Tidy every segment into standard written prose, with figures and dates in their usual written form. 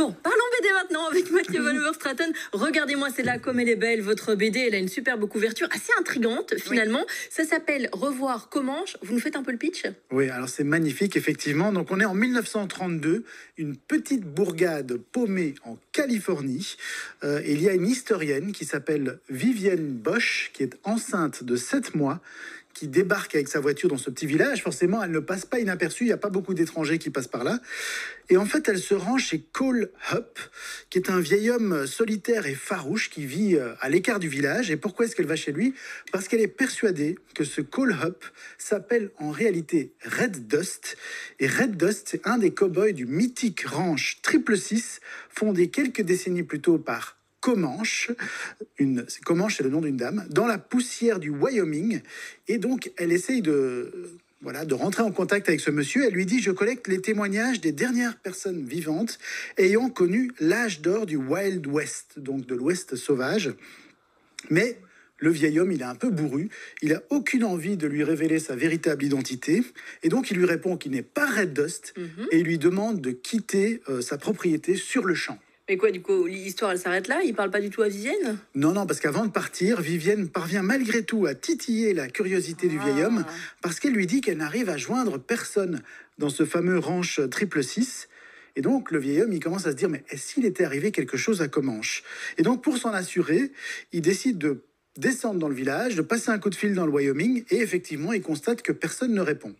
Bon, parlons BD maintenant avec Mathieu Van Overstraten. Regardez-moi, c'est là comme elle est belle, votre BD. Elle a une superbe couverture, assez intrigante finalement. Oui. Ça s'appelle Revoir Comanche. Vous nous faites un peu le pitch? Oui, alors c'est magnifique, effectivement. Donc on est en 1932, une petite bourgade paumée en Californie. Et il y a une historienne qui s'appelle Vivienne Bosch, qui est enceinte de 7 mois, qui débarque avec sa voiture dans ce petit village. Forcément, elle ne passe pas inaperçue. Il n'y a pas beaucoup d'étrangers qui passent par là. Et en fait, elle se rend chez Cole Hupp, qui est un vieil homme solitaire et farouche qui vit à l'écart du village. Et pourquoi est-ce qu'elle va chez lui? Parce qu'elle est persuadée que ce Cole Hupp s'appelle en réalité Red Dust. Et Red Dust, c'est un des cow-boys du mythique ranch 666, fondé quelques décennies plus tôt par Comanche. Comanche, c'est le nom d'une dame, dans la poussière du Wyoming. Et donc, elle essaye de rentrer en contact avec ce monsieur. Elle lui dit: je collecte les témoignages des dernières personnes vivantes ayant connu l'âge d'or du Wild West, donc de l'Ouest sauvage. Mais le vieil homme, il est un peu bourru. Il n'a aucune envie de lui révéler sa véritable identité. Et donc, il lui répond qu'il n'est pas Red Dust et il lui demande de quitter sa propriété sur le champ. Mais quoi, du coup, l'histoire, elle s'arrête là? Il parle pas du tout à Vivienne? Non, parce qu'avant de partir, Vivienne parvient malgré tout à titiller la curiosité du vieil homme, parce qu'elle lui dit qu'elle n'arrive à joindre personne dans ce fameux ranch 666. Et donc, le vieil homme, il commence à se dire: mais est-ce qu'il était arrivé quelque chose à Comanche? Et donc, pour s'en assurer, il décide de descendre dans le village, de passer un coup de fil dans le Wyoming, et effectivement, il constate que personne ne répond.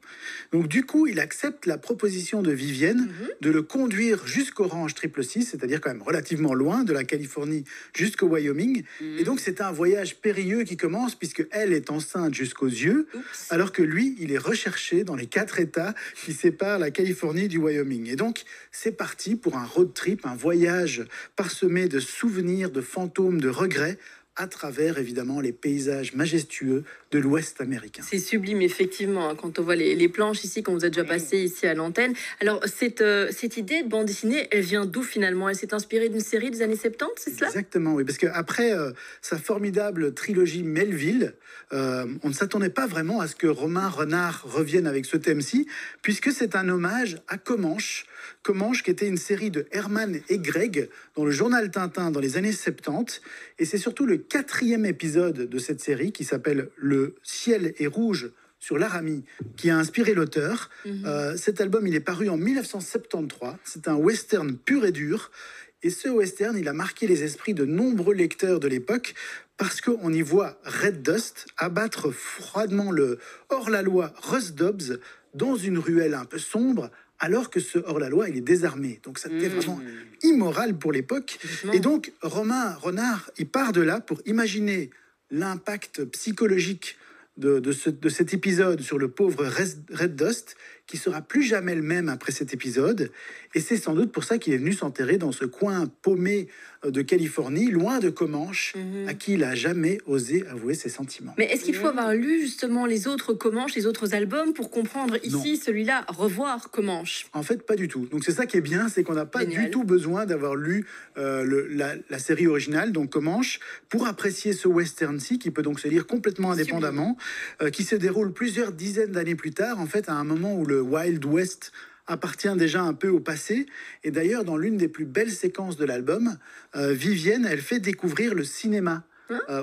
Donc, du coup, il accepte la proposition de Vivienne de le conduire jusqu'au ranch 666, c'est-à-dire quand même relativement loin de la Californie jusqu'au Wyoming. Et donc, c'est un voyage périlleux qui commence, puisque elle est enceinte jusqu'aux yeux, alors que lui, il est recherché dans les 4 États qui séparent la Californie du Wyoming. Et donc, c'est parti pour un road trip, un voyage parsemé de souvenirs, de fantômes, de regrets, à travers, évidemment, les paysages majestueux de l'Ouest américain. C'est sublime, effectivement, quand on voit les planches ici, qu'on vous a déjà passé ici à l'antenne. Alors, cette idée de bande dessinée, elle vient d'où finalement? Elle s'est inspirée d'une série des années 70, c'est cela? Exactement, oui, parce qu'après sa formidable trilogie Melville, on ne s'attendait pas vraiment à ce que Romain Renard revienne avec ce thème-ci, puisque c'est un hommage à Comanche, qui était une série de Herman et Greg dans le journal Tintin dans les années 70. Et c'est surtout le 4e épisode de cette série qui s'appelle Le ciel est rouge sur Laramie qui a inspiré l'auteur. Cet album, il est paru en 1973. C'est un western pur et dur. Et ce western, il a marqué les esprits de nombreux lecteurs de l'époque parce qu'on y voit Red Dust abattre froidement le hors-la-loi Russ Dobbs dans une ruelle un peu sombre, alors que ce hors-la-loi, il est désarmé. Donc, ça était vraiment immoral pour l'époque. Et donc, Romain Renard, il part de là pour imaginer l'impact psychologique de cet épisode sur le pauvre Red Dust, qui sera plus jamais le même après cet épisode. Et c'est sans doute pour ça qu'il est venu s'enterrer dans ce coin paumé de Californie, loin de Comanche, à qui il n'a jamais osé avouer ses sentiments. Mais est-ce qu'il faut avoir lu justement les autres Comanche, les autres albums, pour comprendre ici, celui-là, Revoir Comanche? En fait, pas du tout. Donc c'est ça qui est bien, c'est qu'on n'a pas du tout besoin d'avoir lu la série originale, donc Comanche, pour apprécier ce western-ci, qui peut donc se lire complètement indépendamment, qui se déroule plusieurs dizaines d'années plus tard, en fait, à un moment où le Wild West appartient déjà un peu au passé. Et d'ailleurs, dans l'une des plus belles séquences de l'album, Vivienne, elle fait découvrir le cinéma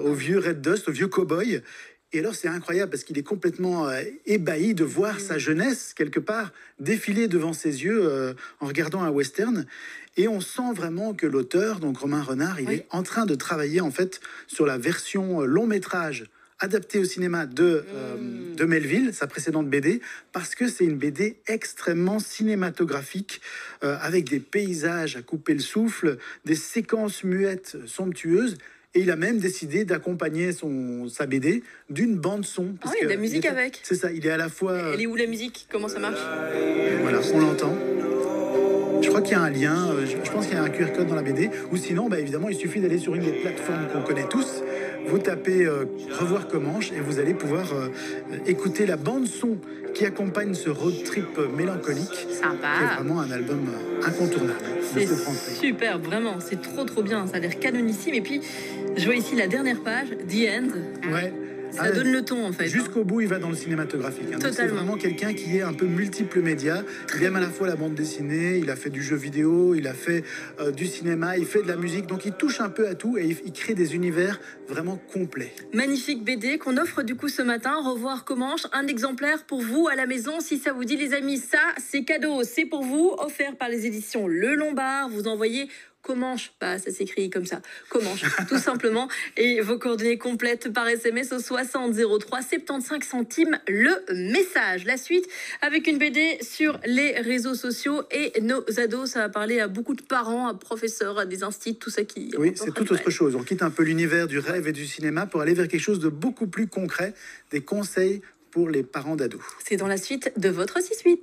au vieux Red Dust, au vieux cow-boy. Et alors, c'est incroyable parce qu'il est complètement ébahi de voir sa jeunesse, quelque part, défiler devant ses yeux en regardant un western. Et on sent vraiment que l'auteur, donc Romain Renard, il est en train de travailler, en fait, sur la version long-métrage adapté au cinéma de Melville, sa précédente BD, parce que c'est une BD extrêmement cinématographique, avec des paysages à couper le souffle, des séquences muettes somptueuses. Et il a même décidé d'accompagner sa BD d'une bande-son. Ah oui, il y a de la musique avec. C'est ça, il est à la fois... Elle est où la musique? Comment ça marche? Voilà, on l'entend. Je crois qu'il y a un lien, je pense qu'il y a un QR code dans la BD, ou sinon, évidemment, il suffit d'aller sur une des plateformes qu'on connaît tous. Vous tapez Revoir Comanche et vous allez pouvoir écouter la bande-son qui accompagne ce road trip mélancolique. Sympa. Qui est vraiment un album incontournable. C'est super, vraiment, c'est trop bien, ça a l'air canonissime. Et puis, je vois ici la dernière page, The End. Ouais. Ça donne le ton en fait. Jusqu'au bout, il va dans le cinématographique. Donc c'est Totalement. vraiment quelqu'un qui est un peu multiple média. Il aime à la fois la bande dessinée, il a fait du jeu vidéo, il a fait du cinéma, il fait de la musique. Donc il touche un peu à tout et il crée des univers vraiment complets. Magnifique BD qu'on offre du coup ce matin. Revoir Comanche, un exemplaire pour vous à la maison. Si ça vous dit les amis, ça c'est cadeau, c'est pour vous, offert par les éditions Le Lombard. Vous envoyez Comanche, bah, ça s'écrit comme ça, Comanche, tout simplement. Et vos coordonnées complètes par SMS au 60 03 75 centimes le message. La suite avec une BD sur les réseaux sociaux et nos ados. Ça va parler à beaucoup de parents, à professeurs, à des instituts, tout ça qui... Oui, c'est tout autre chose. On quitte un peu l'univers du rêve et du cinéma pour aller vers quelque chose de beaucoup plus concret, des conseils pour les parents d'ados. C'est dans la suite de votre 6-8.